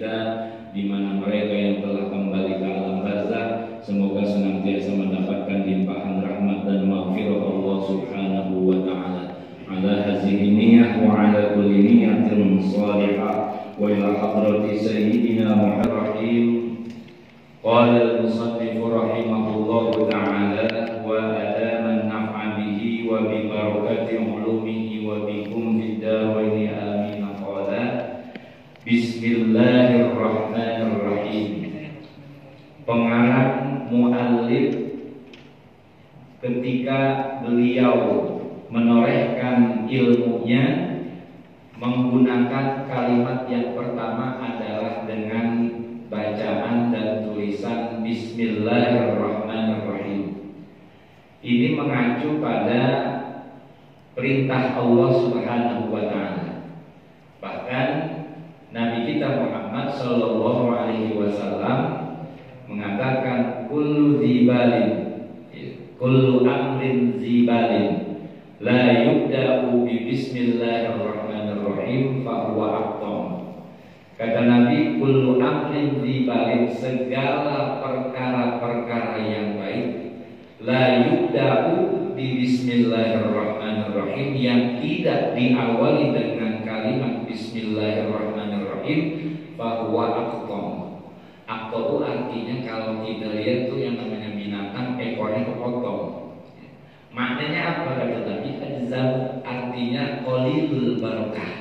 kita, di mana mereka yang telah kembali ke alam barzakh semoga senantiasa mendapatkan limpahan rahmat dan maghfirah Allah Subhanahu wa taala. Ala hadhihi niyyah wa ala kulli niyyatin shalihah wa ila hadrati sayyidina Muhammadin. Qala al-musannif rahimahullahu ta'ala wa adama an-naf'a bihi wa bi barakati ulumihi wa bikum fid daraini amin. Qala Bismillahirrahmanirrahim. Pengarang muallif ketika beliau menorehkan ilmunya menggunakan kalimat yang pertama adalah dengan bacaan dan tulisan Bismillahirrahmanirrahim. Ini mengacu pada perintah Allah Subhanahu wa taala. Bahkan Nabi kita Muhammad sallallahu alaihi wasallam mengatakan kullu amrin zibalin la yubda'u bi bismillahirrahmanirrahim fa huwa aqtam. Kata Nabi, kullu amrin zibalin, segala perkara-perkara yang baik, la yubda'u bi bismillahirrahmanirrahim, yang tidak diawali dengan kalimat bismillahirrahmanirrahim, fa huwa aqtam. Aqtam artinya kalau kita lihat tuh yang namanya binatang ekornya kepotong. Maknanya apa kata Nabi? Adzab artinya qalilul barakah.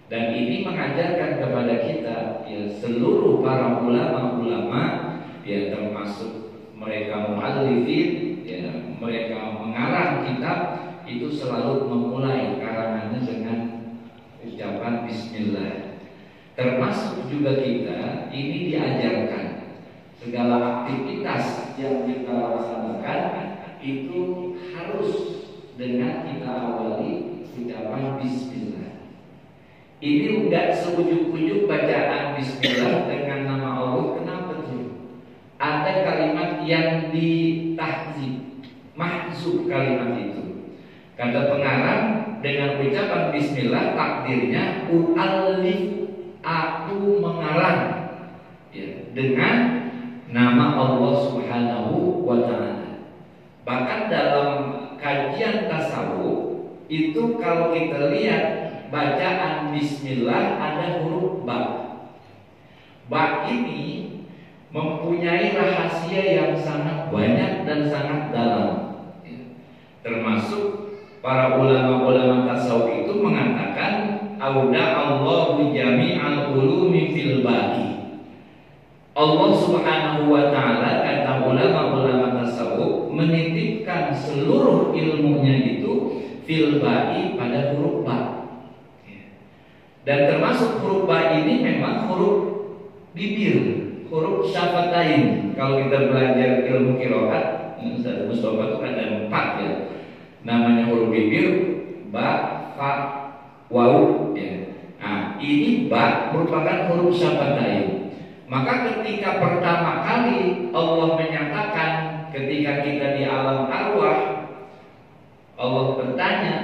Dan ini mengajarkan kepada kita ya, seluruh para ulama-ulama ya, termasuk mereka muallifin ya, mereka mengarang kitab itu selalu memulai karangannya dengan ucapan bismillah. Termasuk juga kita ini diajarkan segala aktivitas yang kita laksanakan itu harus dengan kita awali ucapan bismillah. Ini enggak seujug-ujug bacaan bismillah dengan nama Allah. Kenapa tuh? Ada kalimat yang ditahdzib, mahdzuf kalimat itu. Kata pengarang, dengan ucapan bismillah takdirnya u'allif, aku mengarang ya, dengan nama Allah Subhanahu wa taala. Bahkan dalam kajian tasawuf itu kalau kita lihat bacaan bismillah ada huruf ba. Ba ini mempunyai rahasia yang sangat banyak dan sangat dalam. Termasuk para ulama-ulama tasawuf itu mengatakan auda Allahu jami'al ulumi fil ba'i. Allah Subhanahu wa taala, kata ulama-ulama tasawuf, menitipkan seluruh ilmunya itu fil ba'i, pada huruf ba. Dan termasuk huruf ba ini memang huruf bibir, huruf syafatain. Kalau kita belajar ilmu qiraat, Ustaz Mustafa itu ada 4 ya. Namanya huruf bibir, ba, fa, waw ya. Nah, ini ba merupakan huruf syafatain. Maka ketika pertama kali Allah menyatakan ketika kita di alam arwah, Allah bertanya,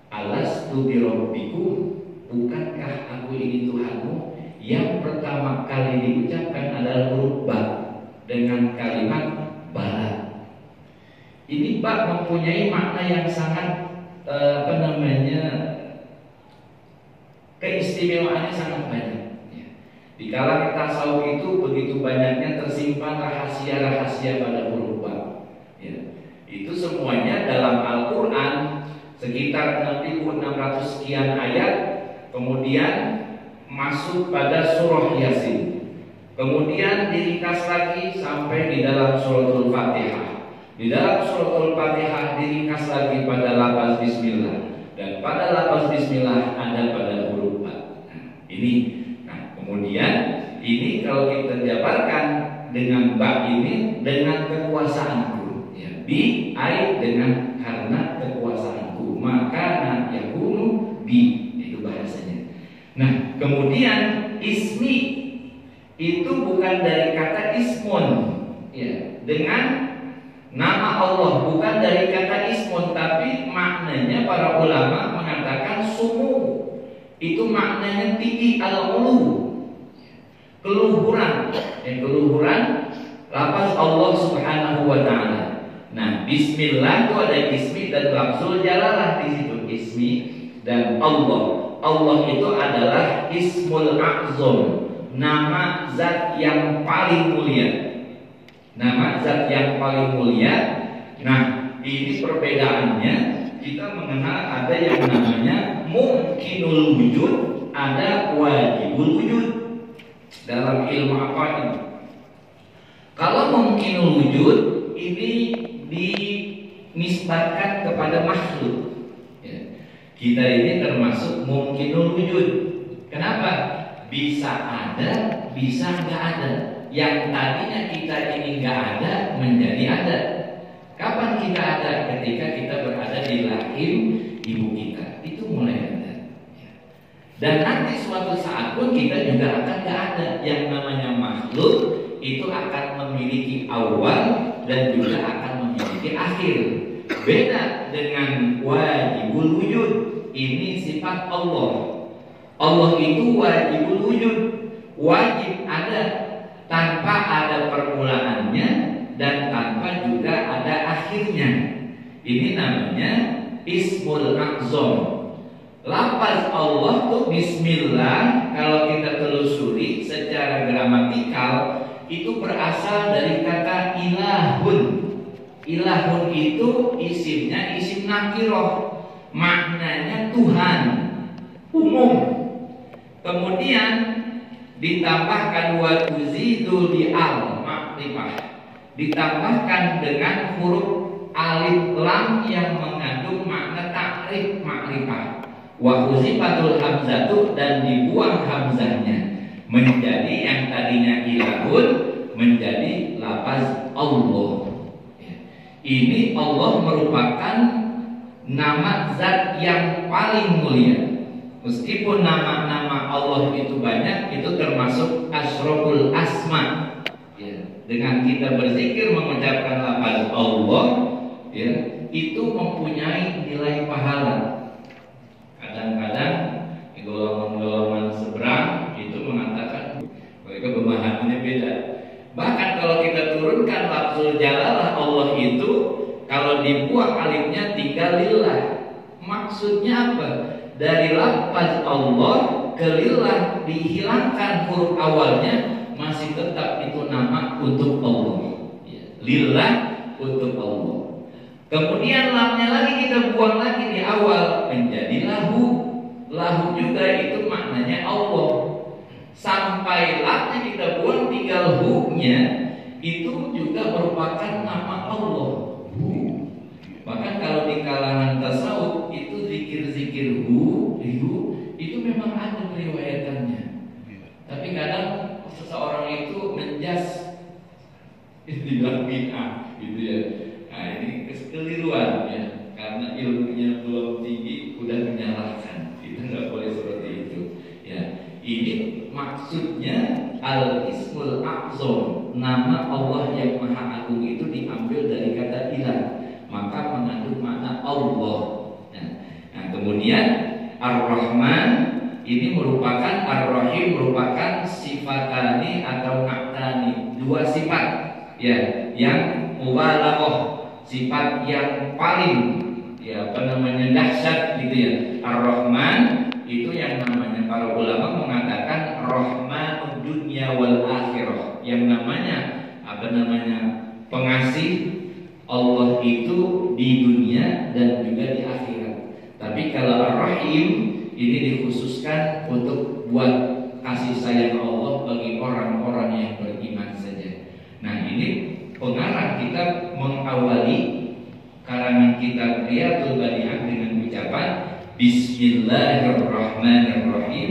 alastu birabbikum, bukankah aku ini Tuhanmu? Yang pertama kali diucapkan adalah huruf ba dengan kalimat bala. Ini ba mempunyai makna yang sangat keistimewaannya sangat banyak. Di kalangan tasawuf itu begitu banyaknya tersimpan rahasia-rahasia pada huruf ba. Ya. Itu semuanya dalam Al-Quran sekitar 600 sekian ayat, kemudian masuk pada surah Yasin, kemudian diringkas lagi sampai di dalam suratul Fatihah. Di dalam suratul Fatihah diringkas lagi pada lafaz bismillah, dan pada lafaz bismillah ada pada huruf ba. Nah, ini. Kemudian ini kalau kita jabarkan dengan ba ini dengan kekuasaanku ya, bi ai dengan karena kekuasaanku, maka yakunu bi, itu bahasanya. Nah, kemudian ismi itu bukan dari kata ismun ya, dengan nama Allah, bukan dari kata ismun, tapi maknanya para ulama mengatakan sumu, itu maknanya tinggi, al-ulu keluhuran, lafaz Allah Subhanahu wa taala. Nah, bismillah itu ada ismi dan lafzul jalalah di situ, ismi dan Allah. Allah itu adalah ismul a'zam, nama zat yang paling mulia. Nama zat yang paling mulia. Nah, ini perbedaannya, kita mengenal ada yang namanya mungkinul wujud, ada wajibul wujud dalam ilmu apa ini. Kalau mungkinul wujud ini dinisbatkan kepada makhluk. Ya. Kita ini termasuk mungkinul wujud. Kenapa? Bisa ada, bisa nggak ada. Yang tadinya kita ini nggak ada menjadi ada. Kapan kita ada? Ketika kita berada di rahim ibu kita, itu mulai ada. Dan nanti suatu saat pun kita juga akan nggak ada. Yang namanya makhluk itu akan memiliki awal dan juga akan memiliki akhir. Beda dengan wajibul wujud. Ini sifat Allah. Allah itu wajibul wujud, wajib ada tanpa ada permulaannya dan tanpa juga ada akhirnya. Ini namanya ismul a'zam. Lafaz Allah tuh bismillah, kalau kita telusuri secara gramatikal itu berasal dari kata ilahun. Ilahun itu isimnya isim nakiroh, maknanya Tuhan umum. Kemudian ditambahkan wa tuzidu bi al makrifah, ditambahkan dengan huruf alif lam yang mengandung makna takrif makrifah. Wa uzifatul hamzatu, dan dibuang hamzahnya menjadi yang tadinya ilahun menjadi lafaz Allah. Ini Allah merupakan nama zat yang paling mulia. Meskipun nama-nama Allah itu banyak, itu termasuk asyraful asma. Ya, dengan kita berzikir mengucapkan lafaz Allah, ya, itu mempunyai nilai pahala. Kadang-kadang golongan-golongan seberang itu mengatakan mereka pemahamannya beda. Bahkan kalau kita turunkan lafzul jalalah Allah itu, kalau dibuang alifnya tinggal lillah. Maksudnya apa? Dari lafaz Allah ke lillah dihilangkan huruf awalnya, masih tetap itu nama untuk Allah. Lillah untuk Allah. Kemudian lamnya lagi kita buang lagi di awal menjadi lahu. Lahu juga itu maknanya Allah. Sampai lamnya kita buang tinggal hu-nya, itu juga merupakan nama Allah. Bahkan kalau di kalangan tasawuf itu zikir-zikir hu itu memang ada periwayatannya. Tapi kadang seseorang itu menjas dibilang bid'ah gitu ya. Nah, ini kekeliruan ya, karena ilmunya belum tinggi udah menyalahkan. Itu nggak boleh seperti itu. Ya, ini maksudnya al-ismul a'zam, nama Allah yang maha agung itu diambil dari kata ilah, maka mengandung makna Allah. Nah, kemudian Ar-Rahman ini merupakan, Ar-Rahim merupakan sifatani atau naktani, dua sifat ya, yang mubalaghah, sifat yang paling ya dahsyat gitu ya. Ar-Rahman itu yang namanya para ulama mengatakan Rahmanud dunya wal akhirah, yang namanya pengasih Allah itu di dunia dan juga di akhirat. Tapi kalau Ar-Rahim ini dikhususkan untuk buat kasih sayang Allah bagi orang-orang yang beriman saja. Nah, ini pengarang kita mengawali karangan kitab Riyadhul Badi'ah dengan ucapan Bismillahirrahmanirrahim,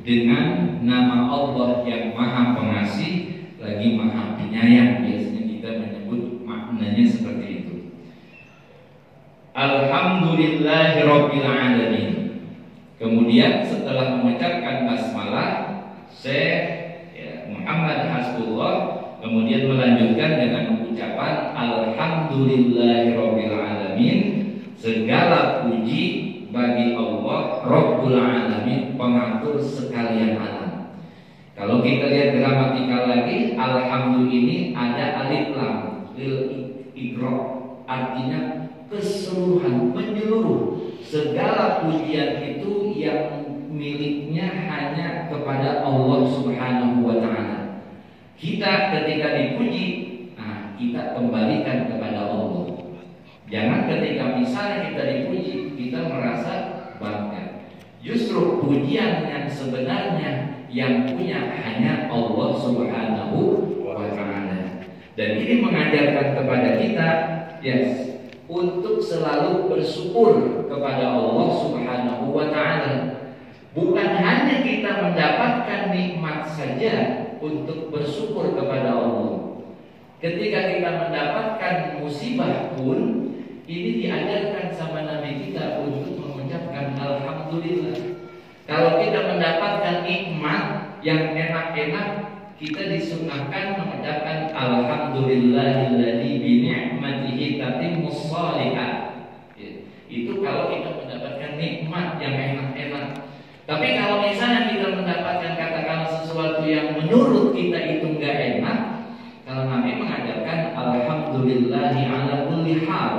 dengan nama Allah yang maha pengasih lagi maha penyayang. Biasanya kita menyebut maknanya seperti itu. Alhamdulillahirabbil alamin. Kemudian setelah mengucapkan basmalah, Syekh Muhammad Hasbullah kemudian melanjutkan dengan ucapan Alhamdulillahirabbil alamin. Segala puji bagi Allah Rabbul alamin, pengatur sekalian alam. Kalau kita lihat gramatikal lagi, alhamdulillah ini ada alif lam lil igrok, artinya keseluruhan, menyeluruh. Segala pujian itu yang miliknya hanya kepada Allah Subhanahu wa Ta'ala. Kita ketika dipuji, kita kembalikan kepada Allah. Jangan ketika misalnya kita dipuji, kita merasa bangga. Justru pujian yang sebenarnya yang punya hanya Allah Subhanahu wa Ta'ala. Dan ini mengajarkan kepada kita, untuk selalu bersyukur kepada Allah Subhanahu wa Ta'ala. Bukan hanya kita mendapatkan nikmat saja untuk bersyukur kepada Allah. Ketika kita mendapatkan musibah pun, ini diajarkan sama Nabi kita untuk mengucapkan alhamdulillah. Kalau kita mendapatkan nikmat yang enak-enak, kita disunahkan mengucapkan alhamdulillahilladzi bi ni'matihi tatimmus shalihat. Itu kalau kita mendapatkan nikmat yang enak-enak. Tapi kalau misalnya kita mendapatkan katakanlah sesuatu yang menurut kita itu enggak enak, kalau Nabi mengajarkan alhamdulillahi ala kulli hal.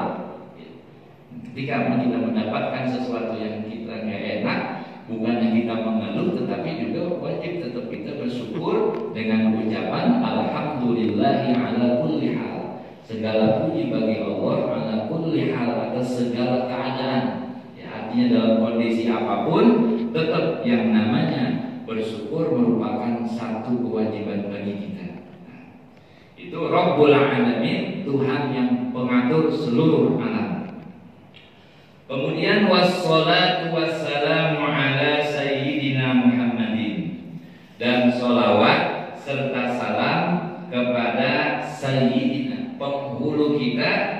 Ketika kita mendapatkan sesuatu yang kita enggak enak, bukannya kita mengeluh, tetapi juga wajib tetap kita bersyukur dengan ucapan alhamdulillahi ala kulli hal. Segala puji bagi Allah ala kulli hal, atas segala keadaan. Artinya dalam kondisi apapun, tetap yang namanya bersyukur merupakan satu kewajiban bagi kita. Itu Rabbul Alamin, Tuhan yang pengatur seluruh alam. Kemudian wassalatu wassalamu ala sayyidina Muhammadin, dan sholawat serta salam kepada sayyidina, penghulu kita,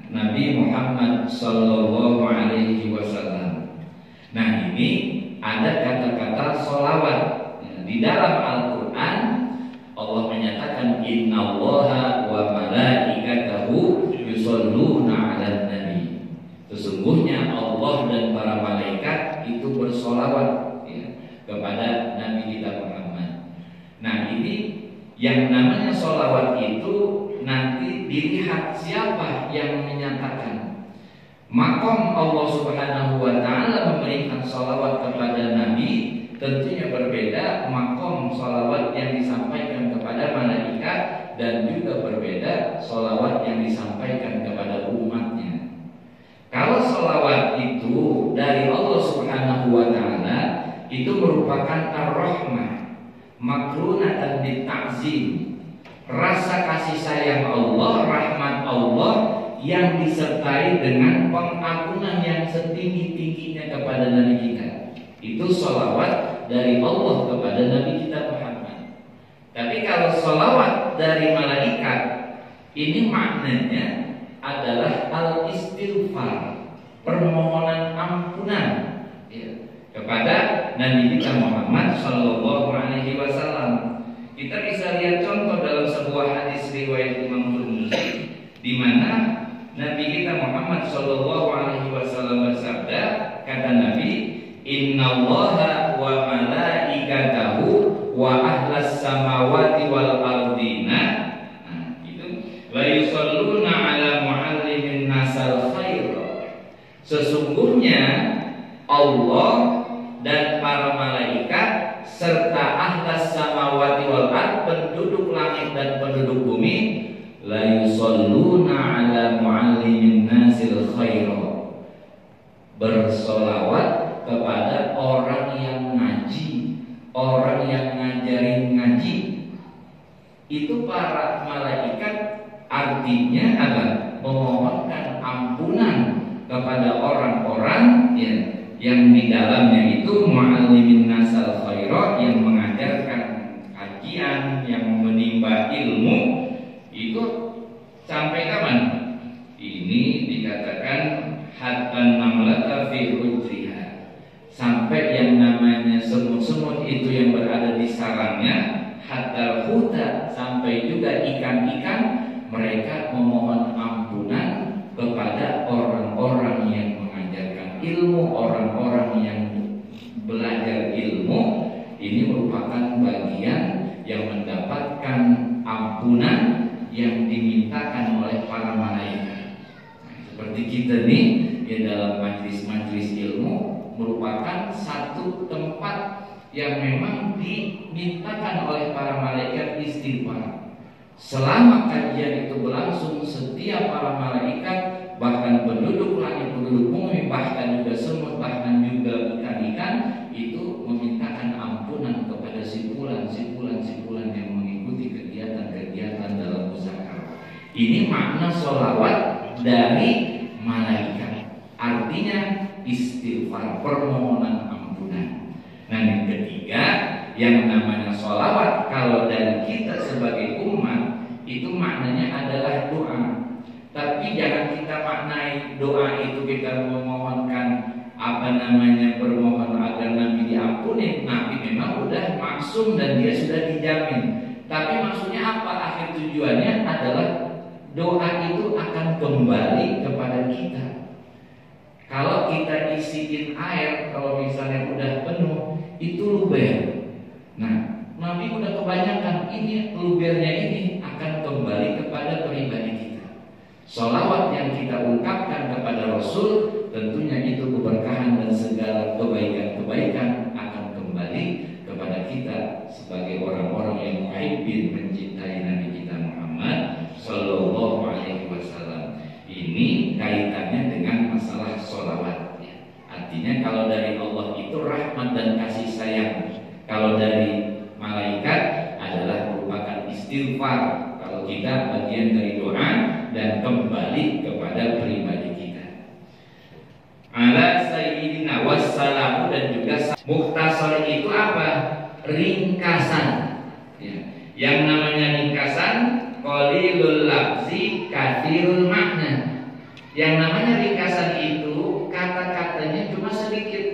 Nabi Muhammad sallallahu alaihi wasallam. Nah, ini ada kata-kata sholawat. Di dalam Al-Quran Allah menyatakan innallaha wa malaikatahu yusholluna 'alan nabi. Sesungguhnya Allah dan para malaikat itu bersolawat kepada Nabi kita Muhammad. Nah, ini yang namanya solawat itu nanti dilihat siapa yang menyatakan. Makom Allah Subhanahu wa Ta'ala memberikan solawat kepada Nabi tentunya berbeda makom solawat yang disampaikan kepada malaikat, dan juga berbeda solawat yang disampaikan kepada umatnya. Kalau sholawat itu dari Allah Subhanahu wa Ta'ala, itu merupakan ar-rahmah makrunatan bitta'zim, rasa kasih sayang Allah, rahmat Allah yang disertai dengan pengampunan yang setinggi-tingginya kepada Nabi kita. Itu sholawat dari Allah kepada Nabi kita Muhammad. Tapi kalau sholawat dari malaikat, ini maknanya adalah al-istighfar, permohonan ampunan kepada Nabi kita Muhammad sallallahu alaihi wasallam. Kita bisa lihat contoh dalam sebuah hadis riwayat Imam Tirmidzi, di mana Nabi kita Muhammad sallallahu alaihi wasallam bersabda, kata Nabi, innallaha wa malaikatahu wa ahlas samawati wal ardina la yusholluna ala muallimin nasal khair. Sesungguhnya Allah dan para malaikat serta ahlas samawati wal ard, penduduk langit dan penduduk bumi, la yusholluna ala muallimin nasil khair, bersolawat kepada orang yang ngaji, orang yang ngajarin ngaji. Itu para malaikat artinya adalah memohonkan ampunan kepada orang-orang yang di dalamnya itu muallimin nasal khaira, yang mengajarkan kajian, yang menimba ilmu. Itu sampai kapan? Ini dikatakan hatta namlata fi hujriha, sampai yang namanya semut-semut itu yang berada di sarangnya, hatta huta, sampai juga ikan-ikan, mereka memohon ampunan kepada orang-orang yang mengajarkan ilmu, orang-orang yang belajar ilmu. Ini merupakan bagian dimintakan oleh para malaikat. Nah, seperti kita nih ya, dalam majelis-majelis ilmu merupakan satu tempat yang memang dimintakan oleh para malaikat istighfar. Selama kajian itu berlangsung, setiap para malaikat, bahkan penduduk langit, penduduk bumi, bahkan juga semut, bahkan juga ikan-ikan itu memintakan ampunan kepada sipulan yang mengikuti kegiatan-kegiatan dalam muzakarah. Ini makna sholawat dari malaikat. Artinya istighfar, permohonan ampunan. Nah, yang ketiga, yang namanya sholawat kalau dari kita sebagai umat itu maknanya adalah doa. Tapi jangan kita maknai doa itu kita memohonkan bermohon agar Nabi diampuni. Nabi memang udah maksum dan dia sudah dijamin. Tapi maksudnya apa? Akhir tujuannya adalah doa itu akan kembali kepada kita. Kalau kita isiin air, kalau misalnya udah penuh, itu luber. Nah, Nabi udah kebanyakan, ini lubernya ini akan kembali kepada pribadi kita. Sholawat yang kita ungkapkan kepada Rasul, tentunya itu keberkahan dan segala kebaikan-kebaikan akan kembali kepada kita sebagai orang-orang yang muhibbin, mencintai Nabi kita Muhammad Sallallahu Alaihi Wasallam. Ini kaitannya dengan masalah sholawat. Artinya kalau dari Allah itu rahmat dan kasih sayang, kalau dari malaikat adalah merupakan istighfar. Kalau kita bagian dari doa dan kembali kepada pribadi kita. Ala sayyidina wassalamu, dan juga mukhtasar itu apa? Ringkasan. Ya. Yang namanya ringkasan qalilul lafzi katsirul makna. Yang namanya ringkasan itu kata-katanya cuma sedikit,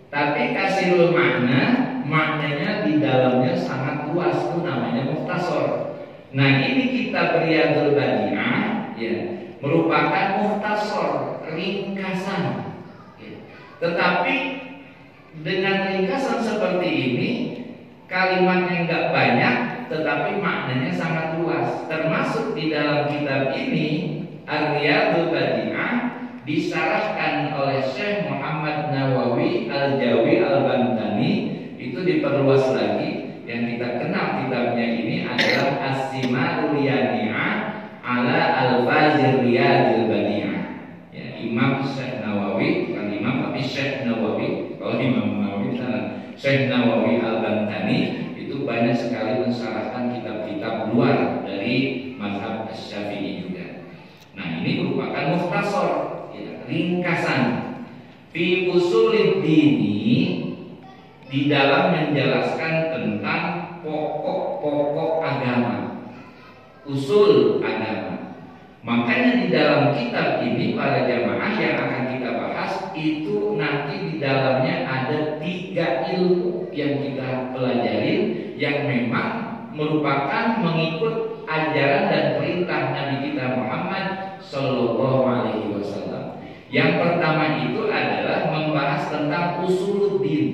tapi katsirul makna, maknanya di dalamnya sangat luas, itu namanya mukhtasar. Nah, ini kitab Riyadul Badi'ah ya, merupakan mukhtasar, ringkasan ya. Tetapi dengan ringkasan seperti ini, kalimatnya enggak banyak tetapi maknanya sangat luas. Termasuk di dalam kitab ini Ar-Riyadul Badi'ah disarahkan oleh Syekh Muhammad Nawawi Al-Jawi Al-Bantani. Itu diperluas lagi. Yang kita kenal kitabnya ini adalah As-Simarul Yani'ah ala Al-Fazir Riyadul Badi'ah ya, Imam Syekh Nawawi, bukan imam tapi Syekh Nawawi. Kalau Imam Nawawi salah, Syekh Nawawi Al-Bantani itu banyak sekali mensarahkan kitab-kitab luar dari mazhab Syafi'i juga. Nah, ini merupakan mukhtasar ya, ringkasan fi usulid dini, di dalam menjelaskan tentang pokok-pokok agama, usul agama. Makanya di dalam kitab ini para jamaah yang akan kita bahas itu nanti di dalamnya ada 3 ilmu yang kita pelajari yang memang merupakan mengikut ajaran dan perintah Nabi kita Muhammad Sallallahu Alaihi Wasallam. Yang pertama itu adalah membahas tentang usuluddin,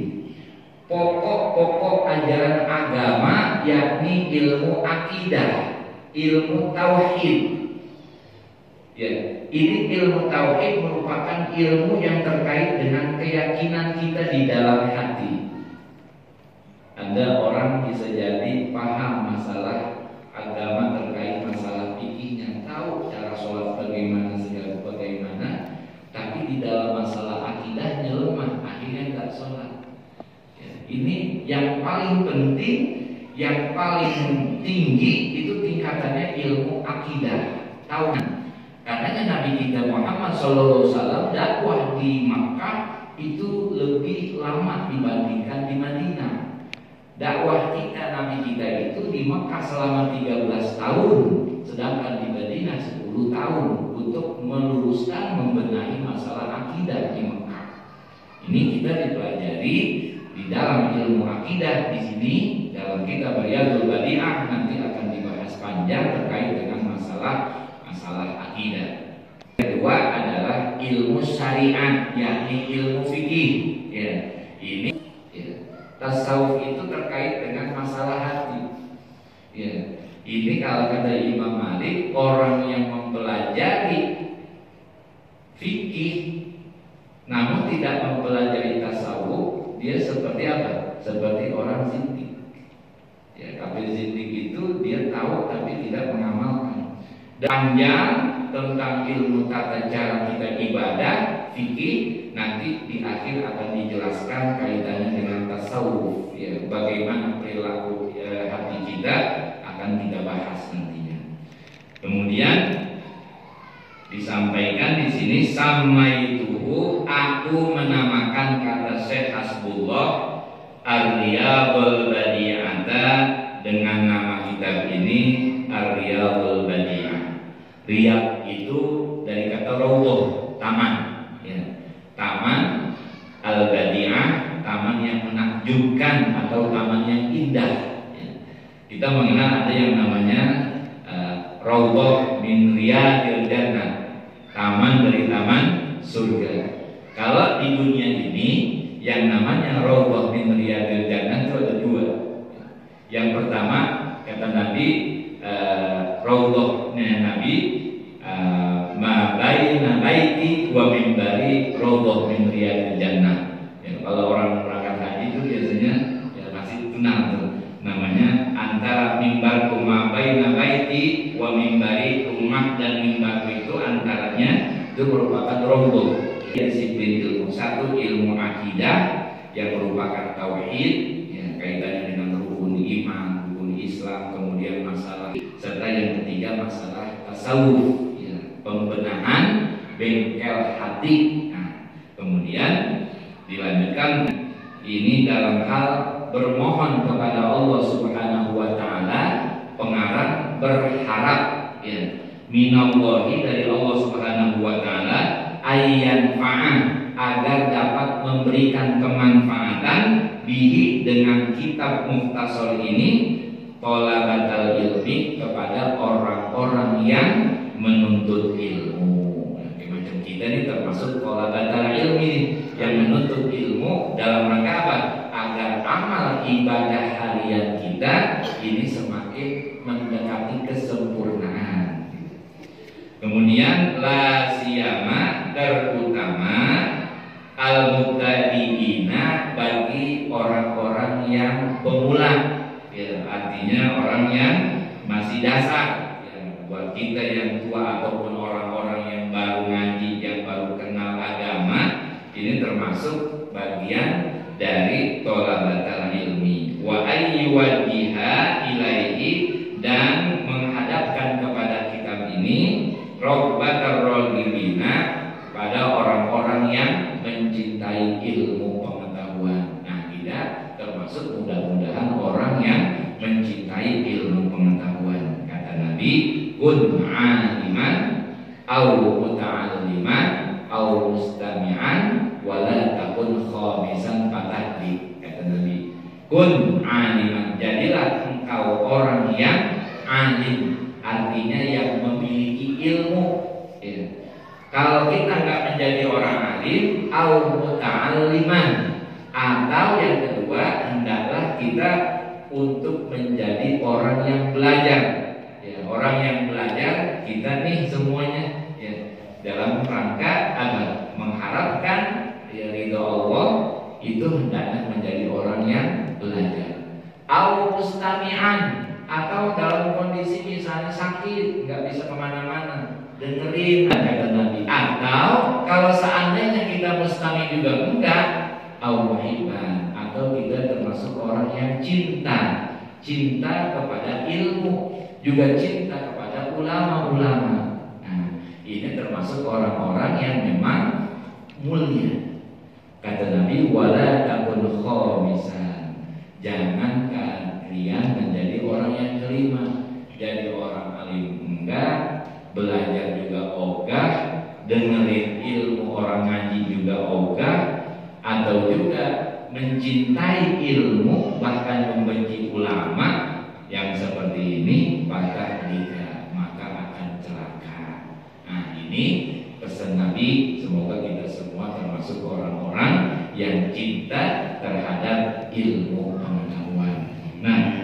pokok-pokok ajaran agama, yakni ilmu akidah, ilmu tauhid. Ya, ini ilmu tauhid merupakan ilmu yang terkait dengan keyakinan kita di dalam hati. Ada orang bisa jadi paham masalah agama terkait masalah fikihnya, tahu cara sholat bagaimana, segala bagaimana, tapi di dalam masalah akidahnya lemah, akhirnya nggak sholat. Ini yang paling penting, yang paling tinggi itu tingkatannya ilmu akidah, tauhid. Karena Nabi kita Muhammad SAW dakwah di Makkah itu lebih lama dibandingkan di Madinah. Dakwah kita, Nabi kita itu di Makkah selama 13 tahun, sedangkan di Madinah 10 tahun untuk meluruskan, membenahi masalah akidah di Makkah. Ini kita dipelajari di dalam ilmu akidah di sini dalam kitab Riyadul Badi'ah, nanti akan dibahas panjang terkait dengan masalah akidah. Kedua adalah ilmu syariat, yakni ilmu fikih. Ya, ini ya, tasawuf itu terkait dengan masalah hati. Ya, ini kalau kata Imam Malik terbalik, orang yang mempelajari fikih namun tidak mempelajari tasawuf, dia seperti apa? Seperti orang zindik. Ya, kafir zindik itu dia tahu tapi tidak mengamalkan. Panjang tentang ilmu tata cara kita ibadah, fikih, nanti di akhir akan dijelaskan kaitannya dengan tasawuf. Ya, bagaimana perilaku hati kita akan kita bahas nantinya. Kemudian disampaikan di sini samaituhu, aku menamakan kata Syekh Hasbullah Ar-Riyadul Badi'ata dengan nama kitab ini Ar-Riyadul Badi'ah. Riyad itu dari kata rawdah, taman, ya. Taman Al-Badi'ah, taman yang menakjubkan atau taman yang indah, ya. Kita mengenal ada yang namanya rawdah min riyadil jannah, taman dari taman surga. Kalau di dunia ini yang namanya rawdah min riyadil jannah itu ada dua. Yang pertama kata Nabi, rawdahnya Nabi ma baina baiti wa minbari rawdah min riyadil jannah. Ya, kalau orang berangkat haji itu biasanya ya masih kenal tuh. Namanya antara mimbar ma baina baiti wa minbari, rumah dan mimbar itu antaranya itu merupakan rawdah. Disiplin ilmu, satu ilmu akidah yang merupakan tauhid, ya, kaitannya dengan rukun iman, rukun Islam, kemudian masalah, serta yang ketiga masalah tasawuf, ya, pembenahan bengkel hati. Nah, kemudian dilanjutkan ini dalam hal bermohon kepada Allah Subhanahu wa taala, pengarang berharap, ya, minallahi dari Allah Subhanahu wa taala, ayyan fa'an, agar dapat memberikan kemanfaatan bihi dengan kitab Mukhtasar ini, thalabatal ilmi, kepada orang-orang yang menuntut ilmu. Nah, macam kita ini termasuk thalabatal ilmi yang menuntut ilmu dalam rangka apa? Agar amal ibadah harian kita ini semakin mendekati kesempurnaan. Kemudian la siyama, terutama al-mubtadi'ina, bagi orang-orang yang pemula, ya, artinya orang yang masih dasar, ya, buat kita yang tua ataupun orang-orang yang baru ngaji, yang baru kenal agama, ini termasuk bagian dari thalabatal ilmi. Wa ayyuwaddiha ilaihi, dan menghadapkan kepada kitab ini ragbatar raghibina, pada orang-orang yang mencintai ilmu pengetahuan. Nah, kita termasuk mudah-mudahan orang yang mencintai ilmu pengetahuan. Kata Nabi, kun aliman au muta'alliman au mustami'an wala takun khamisan fatahdi. Kata Nabi, kun aliman, jadilah engkau orang yang alim, artinya yang memiliki ilmu, ya. Kalau kita nggak menjadi orang alim, au muta'alliman, atau yang kedua hendaklah kita untuk menjadi orang yang belajar, ya, orang yang belajar kita nih semuanya, ya, dalam rangka agar mengharapkan, ya, ridho Allah, itu hendaknya menjadi orang yang belajar. Au mustami'an, atau dalam kondisi misalnya sakit nggak bisa kemana-mana, dengerin kata Nabi. Atau kalau seandainya kita mustami juga enggak, au muhibban, atau kita termasuk orang yang cinta kepada ilmu, juga cinta kepada ulama-ulama. Nah, ini termasuk orang-orang yang memang mulia. Kata Nabi, wala takun khamisan, jangan kalian menjadi orang yang kelima. Jadi orang alim enggak, belajar juga ogah, dengerin ilmu orang ngaji juga ogah, atau juga mencintai ilmu bahkan membenci ulama. Yang seperti ini patah lidah, maka akan celaka. Nah, ini pesan Nabi, semoga kita semua termasuk orang-orang yang cinta terhadap ilmu pengetahuan. Nah,